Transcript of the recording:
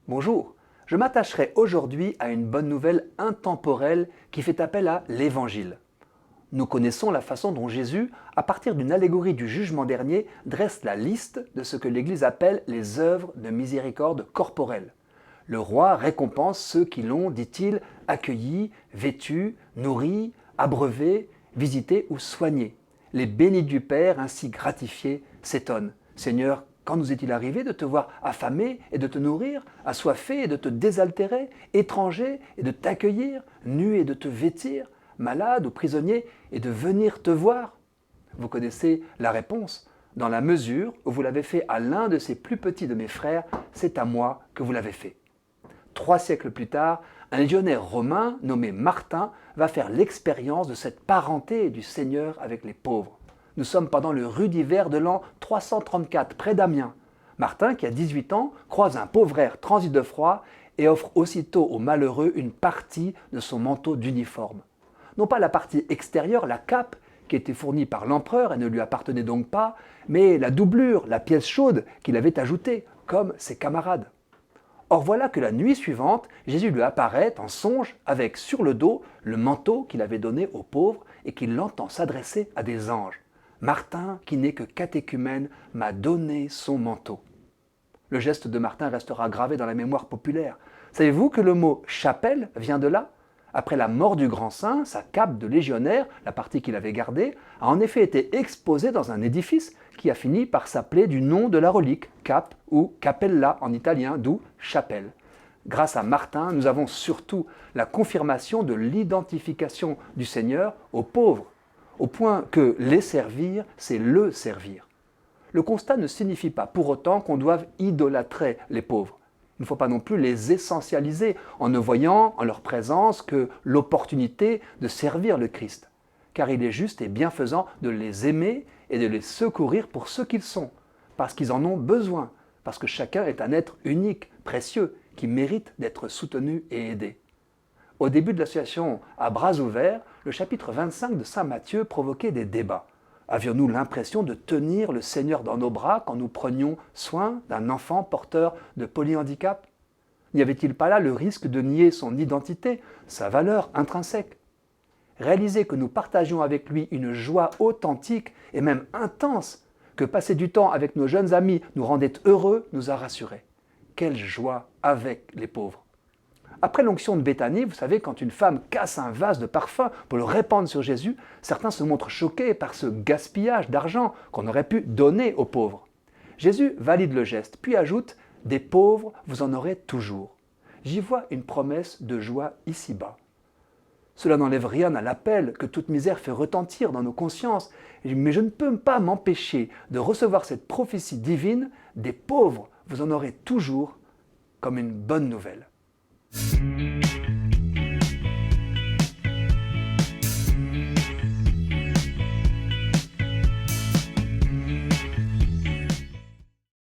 Bonjour, je m'attacherai aujourd'hui à une bonne nouvelle intemporelle qui fait appel à l'Évangile. Nous connaissons la façon dont Jésus, à partir d'une allégorie du jugement dernier, dresse la liste de ce que l'Église appelle les œuvres de miséricorde corporelle. Le roi récompense ceux qui l'ont, dit-il, accueilli, vêtu, nourri, abreuvé, visité ou soigné. Les bénis du Père, ainsi gratifiés, s'étonnent. Seigneur, quand nous est-il arrivé de te voir affamé et de te nourrir, assoiffé et de te désaltérer, étranger et de t'accueillir, nu et de te vêtir, malade ou prisonnier et de venir te voir? Vous connaissez la réponse. Dans la mesure où vous l'avez fait à l'un de ces plus petits de mes frères, c'est à moi que vous l'avez fait. 3 siècles plus tard, un légionnaire romain nommé Martin va faire l'expérience de cette parenté du Seigneur avec les pauvres. Nous sommes pendant le rude hiver de l'an 334, près d'Amiens. Martin, qui a 18 ans, croise un pauvre transi de froid et offre aussitôt au malheureux une partie de son manteau d'uniforme. Non pas la partie extérieure, la cape, qui était fournie par l'empereur et ne lui appartenait donc pas, mais la doublure, la pièce chaude qu'il avait ajoutée, comme ses camarades. Or voilà que la nuit suivante, Jésus lui apparaît en songe avec sur le dos le manteau qu'il avait donné aux pauvres et qu'il l'entend s'adresser à des anges. Martin, qui n'est que catéchumène, m'a donné son manteau. Le geste de Martin restera gravé dans la mémoire populaire. Savez-vous que le mot chapelle vient de là? Après la mort du grand saint, sa cape de légionnaire, la partie qu'il avait gardée, a en effet été exposée dans un édifice qui a fini par s'appeler du nom de la relique, cap ou capella en italien, d'où chapelle. Grâce à Martin, nous avons surtout la confirmation de l'identification du Seigneur aux pauvres, au point que les servir, c'est le servir. Le constat ne signifie pas pour autant qu'on doive idolâtrer les pauvres. Il ne faut pas non plus les essentialiser en ne voyant en leur présence que l'opportunité de servir le Christ. Car il est juste et bienfaisant de les aimer et de les secourir pour ce qu'ils sont, parce qu'ils en ont besoin, parce que chacun est un être unique, précieux, qui mérite d'être soutenu et aidé. Au début de l'association à bras ouverts, le chapitre 25 de Saint Matthieu provoquait des débats. Avions-nous l'impression de tenir le Seigneur dans nos bras quand nous prenions soin d'un enfant porteur de polyhandicap? N'y avait-il pas là le risque de nier son identité, sa valeur intrinsèque? Réaliser que nous partagions avec lui une joie authentique et même intense, que passer du temps avec nos jeunes amis nous rendait heureux, nous a rassurés. Quelle joie avec les pauvres! Après l'onction de Béthanie, vous savez, quand une femme casse un vase de parfum pour le répandre sur Jésus, certains se montrent choqués par ce gaspillage d'argent qu'on aurait pu donner aux pauvres. Jésus valide le geste, puis ajoute « Des pauvres, vous en aurez toujours ». J'y vois une promesse de joie ici-bas. Cela n'enlève rien à l'appel que toute misère fait retentir dans nos consciences, mais je ne peux pas m'empêcher de recevoir cette prophétie divine « Des pauvres, vous en aurez toujours » comme une bonne nouvelle.